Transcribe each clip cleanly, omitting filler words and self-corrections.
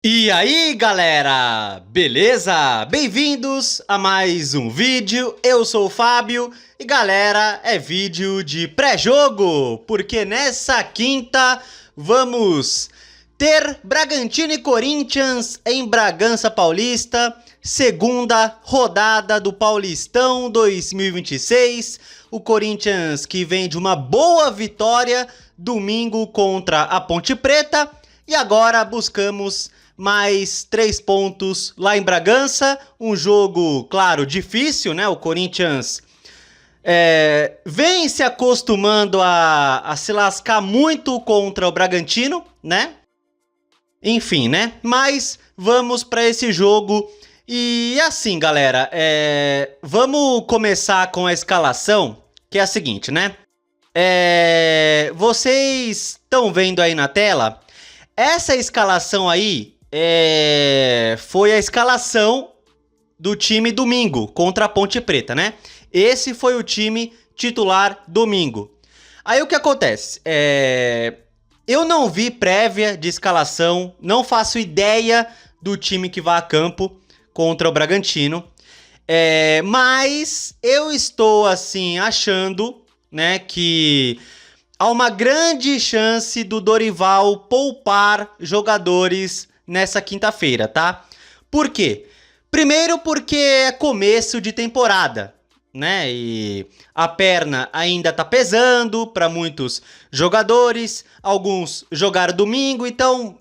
E aí galera, beleza? Bem-vindos a mais um vídeo, eu sou o Fábio e galera, é vídeo de pré-jogo, porque nessa quinta vamos ter Bragantino e Corinthians em Bragança Paulista, segunda rodada do Paulistão 2026, o Corinthians que vem de uma boa vitória domingo contra a Ponte Preta e agora buscamos mais 3 pontos lá em Bragança, um jogo, claro, difícil, né? O Corinthians vem se acostumando a se lascar muito contra o Bragantino, né? Enfim, né? Mas vamos para esse jogo e assim, galera, vamos começar com a escalação, que é a seguinte, né? Vocês estão vendo aí na tela, essa escalação aí foi a escalação do time domingo contra a Ponte Preta, né? Esse foi o time titular domingo. Aí o que acontece? Eu não vi prévia de escalação, não faço ideia do time que vai a campo contra o Bragantino. Mas eu estou assim achando, né, que há uma grande chance do Dorival poupar jogadores nessa quinta-feira, tá? Por quê? Primeiro porque é começo de temporada, né? E a perna ainda tá pesando para muitos jogadores, alguns jogaram domingo, então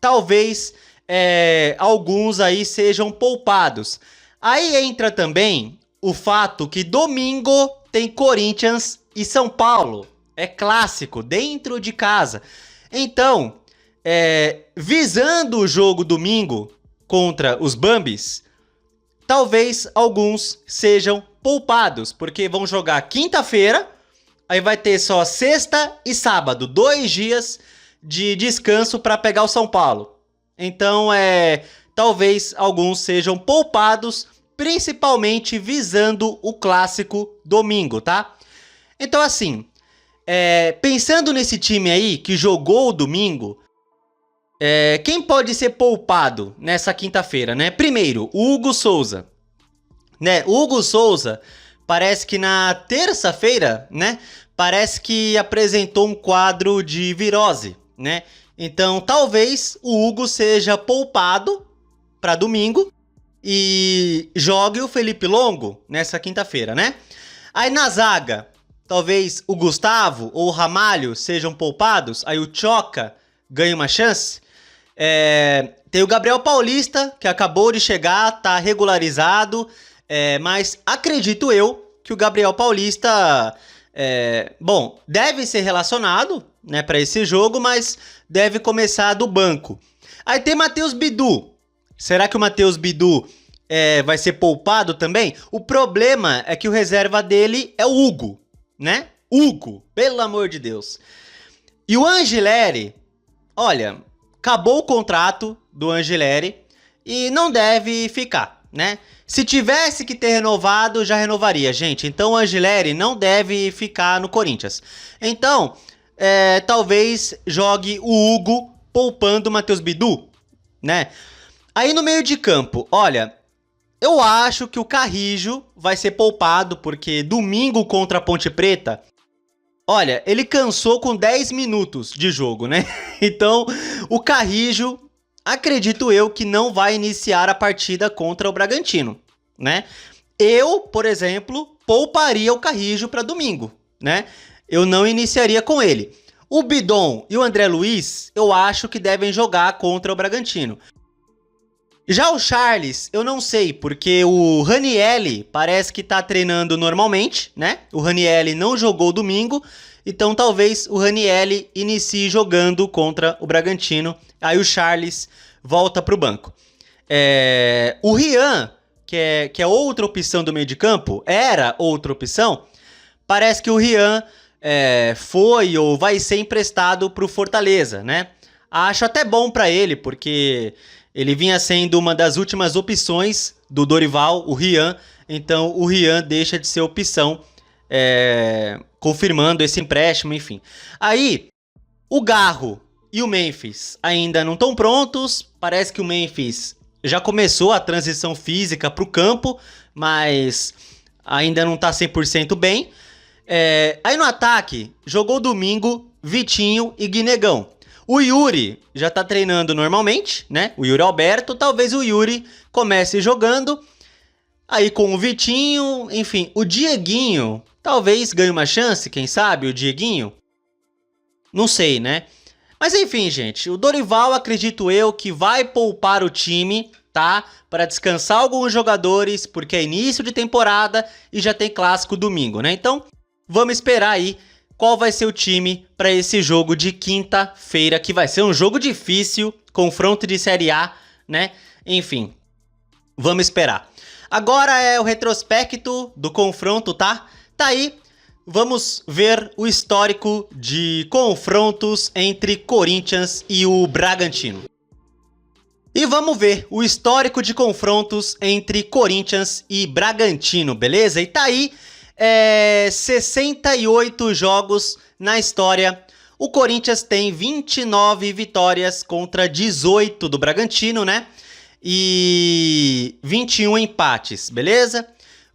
talvez alguns aí sejam poupados. Aí entra também o fato que domingo tem Corinthians e São Paulo. É clássico, dentro de casa. Então, visando o jogo domingo contra os Bambis, talvez alguns sejam poupados, porque vão jogar quinta-feira, aí vai ter só sexta e sábado, 2 dias de descanso para pegar o São Paulo. Então, talvez alguns sejam poupados, principalmente visando o clássico domingo, tá? Então, assim, pensando nesse time aí que jogou domingo, quem pode ser poupado nessa quinta-feira, né? Primeiro, o Hugo Souza, né? O Hugo Souza parece que na terça-feira, né? Parece que apresentou um quadro de virose, né? Então, talvez o Hugo seja poupado para domingo e jogue o Felipe Longo nessa quinta-feira, né? Aí na zaga, talvez o Gustavo ou o Ramalho sejam poupados, aí o Choca ganha uma chance. Tem o Gabriel Paulista, que acabou de chegar, tá regularizado, mas acredito eu que o Gabriel Paulista, deve ser relacionado, né, para esse jogo, mas deve começar do banco. Aí tem Matheus Bidu. Será que o Matheus Bidu vai ser poupado também? O problema é que o reserva dele é o Hugo, né? Hugo, pelo amor de Deus. E o Angileri, olha, acabou o contrato do Angileri e não deve ficar, né? Se tivesse que ter renovado, já renovaria, gente. Então o Angileri não deve ficar no Corinthians. Então, talvez jogue o Hugo poupando o Matheus Bidu, né? Aí no meio de campo, olha, eu acho que o Carrijo vai ser poupado, porque domingo contra a Ponte Preta, olha, ele cansou com 10 minutos de jogo, né? Então, o Carrijo, acredito eu que não vai iniciar a partida contra o Bragantino, né? Eu, por exemplo, pouparia o Carrijo para domingo, né? Eu não iniciaria com ele. O Bidon e o André Luiz, eu acho que devem jogar contra o Bragantino. Já o Charles, eu não sei, porque o Ranielli parece que tá treinando normalmente, né? O Ranielli não jogou domingo, então talvez o Ranielli inicie jogando contra o Bragantino. Aí o Charles volta pro banco. O Rian, que é outra opção do meio de campo, era outra opção, parece que o Rian foi ou vai ser emprestado pro Fortaleza, né? Acho até bom para ele, porque ele vinha sendo uma das últimas opções do Dorival, o Rian. Então o Rian deixa de ser opção, confirmando esse empréstimo, enfim. Aí, o Garro e o Memphis ainda não estão prontos. Parece que o Memphis já começou a transição física para o campo, mas ainda não tá 100% bem. Aí no ataque, jogou domingo Vitinho e Guinegão. O Yuri já tá treinando normalmente, né? O Yuri Alberto, talvez o Yuri comece jogando. Aí com o Vitinho, enfim, o Dieguinho, talvez ganhe uma chance, quem sabe, o Dieguinho? Não sei, né? Mas enfim, gente, o Dorival, acredito eu, que vai poupar o time, tá? Para descansar alguns jogadores, porque é início de temporada e já tem clássico domingo, né? Então, vamos esperar aí qual vai ser o time para esse jogo de quinta-feira, que vai ser um jogo difícil, confronto de Série A, né? Enfim, vamos esperar. Agora é o retrospecto do confronto, tá? Tá aí, vamos ver o histórico de confrontos entre Corinthians e o Bragantino. E vamos ver o histórico de confrontos entre Corinthians e Bragantino, beleza? E tá aí, 68 jogos na história. O Corinthians tem 29 vitórias contra 18 do Bragantino, né? E 21 empates, beleza?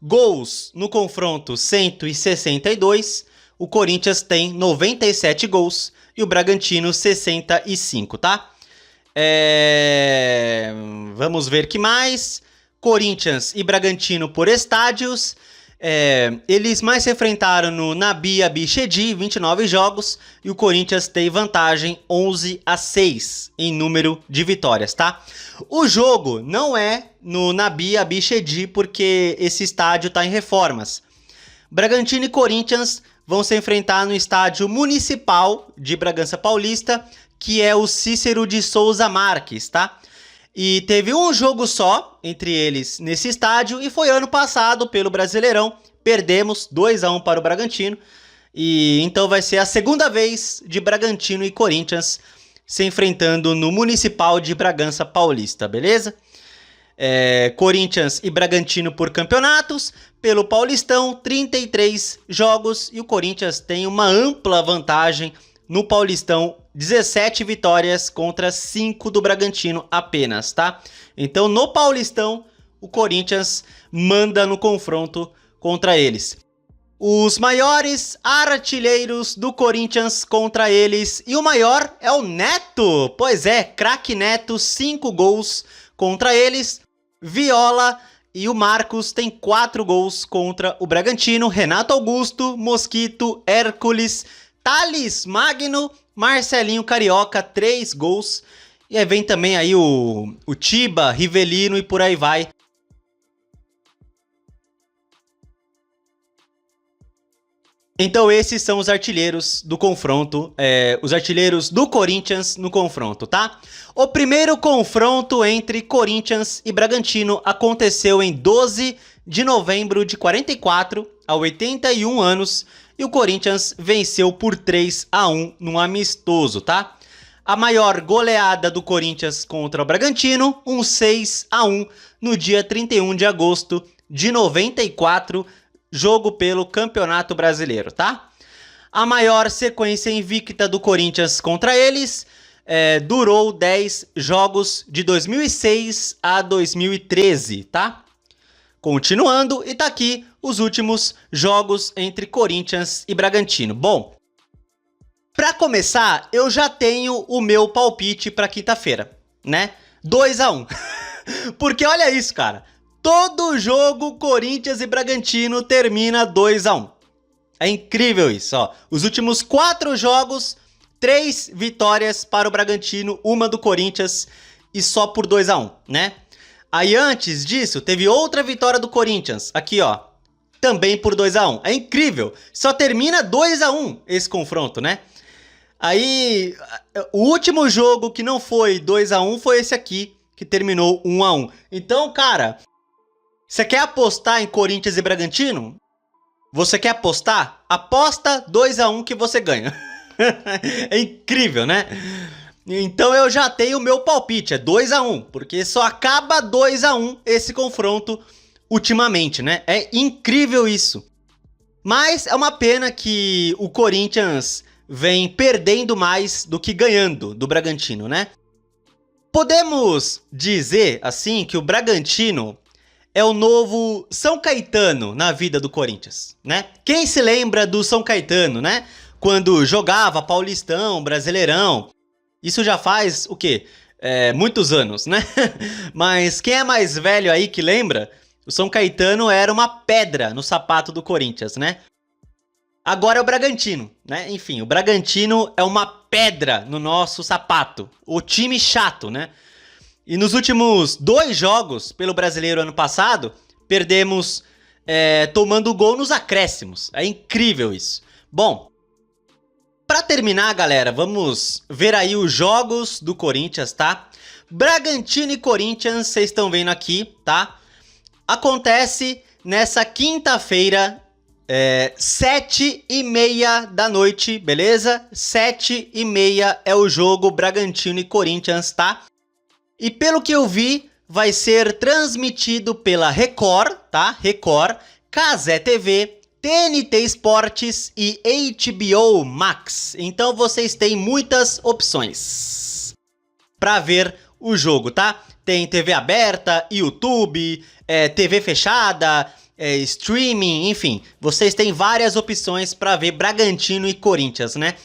Gols no confronto 162. O Corinthians tem 97 gols e o Bragantino 65, tá? Vamos ver que mais. Corinthians e Bragantino por estádios. Eles mais se enfrentaram no Nabi Abichedi, 29 jogos, e o Corinthians tem vantagem 11-6 em número de vitórias, tá? O jogo não é no Nabi Abichedi porque esse estádio tá em reformas. Bragantino e Corinthians vão se enfrentar no estádio municipal de Bragança Paulista, que é o Cícero de Souza Marques, tá? E teve um jogo só entre eles nesse estádio e foi ano passado pelo Brasileirão. Perdemos 2-1 para o Bragantino. E então vai ser a segunda vez de Bragantino e Corinthians se enfrentando no Municipal de Bragança Paulista, beleza? Corinthians e Bragantino por campeonatos. Pelo Paulistão, 33 jogos e o Corinthians tem uma ampla vantagem no Paulistão, 17 vitórias contra 5 do Bragantino apenas, tá? Então, no Paulistão, o Corinthians manda no confronto contra eles. Os maiores artilheiros do Corinthians contra eles. E o maior é o Neto. Pois é, craque Neto, 5 gols contra eles. Viola e o Marcos tem 4 gols contra o Bragantino. Renato Augusto, Mosquito, Hércules, Thales Magno, Marcelinho Carioca, 3 gols. E aí vem também aí o Tiba, Rivelino e por aí vai. Então esses são os artilheiros do confronto, os artilheiros do Corinthians no confronto, tá? O primeiro confronto entre Corinthians e Bragantino aconteceu em 12 de novembro de 44, a 81 anos, e o Corinthians venceu por 3-1 num amistoso, tá? A maior goleada do Corinthians contra o Bragantino, um 6-1 no dia 31 de agosto de 94, jogo pelo Campeonato Brasileiro, tá? A maior sequência invicta do Corinthians contra eles durou 10 jogos de 2006 a 2013, tá? Continuando, e tá aqui os últimos jogos entre Corinthians e Bragantino. Bom, pra começar, eu já tenho o meu palpite pra quinta-feira, né? 2-1. Porque olha isso, cara. Todo jogo Corinthians e Bragantino termina 2-1. É incrível isso, ó. Os últimos 4 jogos, 3 vitórias para o Bragantino, 1 do Corinthians e só por 2-1, né? Aí antes disso, teve outra vitória do Corinthians, aqui ó, também por 2-1. É incrível, só termina 2-1 esse confronto, né? Aí, o último jogo que não foi 2-1 foi esse aqui, que terminou 1-1. Então, cara, você quer apostar em Corinthians e Bragantino? Você quer apostar? Aposta 2-1 que você ganha. É incrível, né? Então eu já tenho o meu palpite, é 2-1, porque só acaba 2-1 esse confronto ultimamente, né? É incrível isso. Mas é uma pena que o Corinthians vem perdendo mais do que ganhando do Bragantino, né? Podemos dizer, assim, que o Bragantino é o novo São Caetano na vida do Corinthians, né? Quem se lembra do São Caetano, né? Quando jogava Paulistão, Brasileirão. Isso já faz, o quê? Muitos anos, né? Mas quem é mais velho aí que lembra, o São Caetano era uma pedra no sapato do Corinthians, né? Agora é o Bragantino, né? Enfim, o Bragantino é uma pedra no nosso sapato. O time chato, né? E nos últimos 2 jogos pelo Brasileiro ano passado, perdemos tomando gol nos acréscimos. É incrível isso. Bom, pra terminar, galera, vamos ver aí os jogos do Corinthians, tá? Bragantino e Corinthians, vocês estão vendo aqui, tá? Acontece nessa quinta-feira, 7h30 da noite, beleza? 7h30 é o jogo Bragantino e Corinthians, tá? E pelo que eu vi, vai ser transmitido pela Record, tá? Record, Cazé TV, TNT Esportes e HBO Max. Então vocês têm muitas opções para ver o jogo, tá? Tem TV aberta, YouTube, TV fechada, streaming, enfim. Vocês têm várias opções para ver Bragantino e Corinthians, né?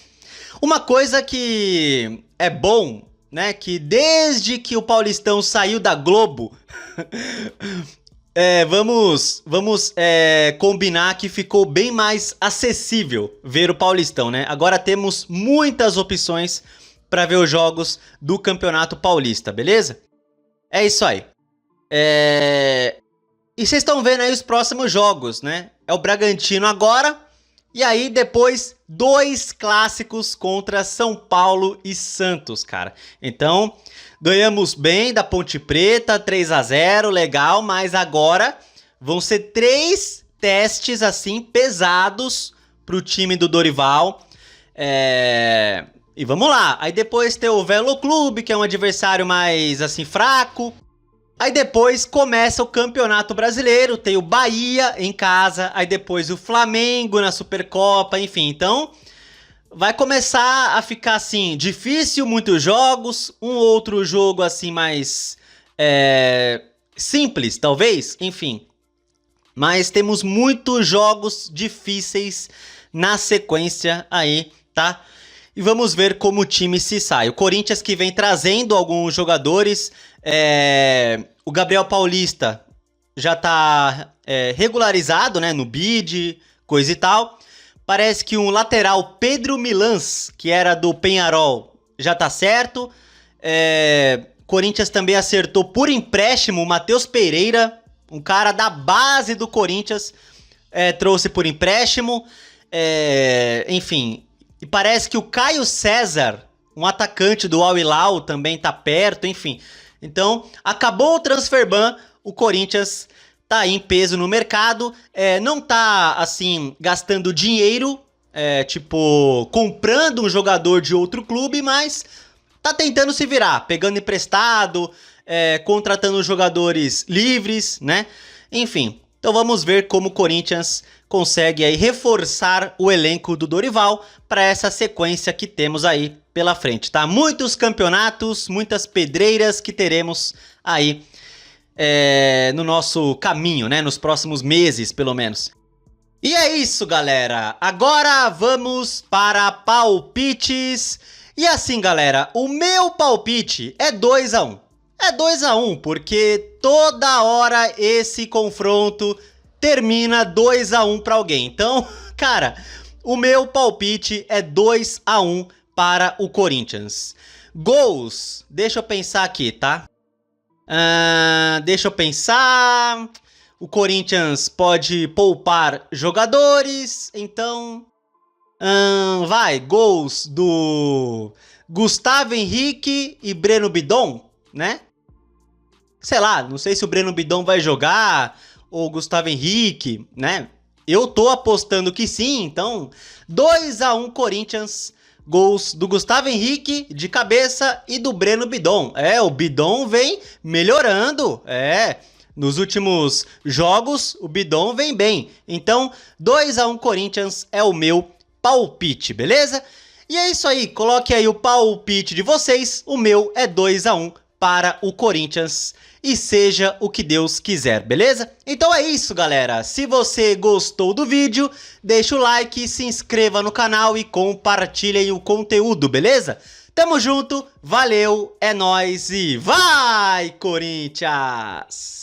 Uma coisa que é bom, né? Que desde que o Paulistão saiu da Globo... vamos combinar que ficou bem mais acessível ver o Paulistão, né? Agora temos muitas opções para ver os jogos do Campeonato Paulista, beleza? É isso aí. E vocês estão vendo aí os próximos jogos, né? É o Bragantino agora, e aí depois 2 clássicos contra São Paulo e Santos, cara. Então... ganhamos bem da Ponte Preta, 3-0, legal, mas agora vão ser 3 testes assim pesados pro time do Dorival. E vamos lá, aí depois tem o Velo Clube, que é um adversário mais assim fraco. Aí depois começa o Campeonato Brasileiro, tem o Bahia em casa, aí depois o Flamengo na Supercopa, enfim, então... vai começar a ficar assim, difícil, muitos jogos, um outro jogo assim mais simples, talvez, enfim. Mas temos muitos jogos difíceis na sequência aí, tá? E vamos ver como o time se sai. O Corinthians que vem trazendo alguns jogadores, o Gabriel Paulista já tá regularizado, né, no bid, coisa e tal. Parece que um lateral, Pedro Milans, que era do Peñarol, já tá certo. Corinthians também acertou por empréstimo o Matheus Pereira, um cara da base do Corinthians, trouxe por empréstimo. Enfim, e parece que o Caio César, um atacante do Al Hilal, também tá perto, enfim. Então, acabou o transfer ban, o Corinthians... tá aí em peso no mercado, não tá, assim, gastando dinheiro, tipo, comprando um jogador de outro clube, mas tá tentando se virar, pegando emprestado, contratando jogadores livres, né? Enfim, então vamos ver como o Corinthians consegue aí reforçar o elenco do Dorival para essa sequência que temos aí pela frente, tá? Muitos campeonatos, muitas pedreiras que teremos aí no nosso caminho, né? Nos próximos meses, pelo menos. E é isso, galera. Agora vamos para palpites. E assim, galera, o meu palpite é 2-1. É 2-1, porque toda hora esse confronto termina 2-1 para alguém. Então, cara, o meu palpite é 2-1 para o Corinthians. Gols, deixa eu pensar aqui, tá? Deixa eu pensar. O Corinthians pode poupar jogadores, então... vai, gols do Gustavo Henrique e Breno Bidon, né? Sei lá, não sei se o Breno Bidon vai jogar ou o Gustavo Henrique, né? Eu tô apostando que sim, então 2-1 Corinthians, gols do Gustavo Henrique de cabeça e do Breno Bidon. O Bidon vem melhorando, nos últimos jogos o Bidon vem bem. Então 2-1 Corinthians é o meu palpite, beleza? E é isso aí, coloque aí o palpite de vocês, o meu é 2-1 para o Corinthians. E seja o que Deus quiser, beleza? Então é isso, galera. Se você gostou do vídeo, deixa o like, se inscreva no canal e compartilhem o conteúdo, beleza? Tamo junto, valeu, é nóis e vai, Corinthians!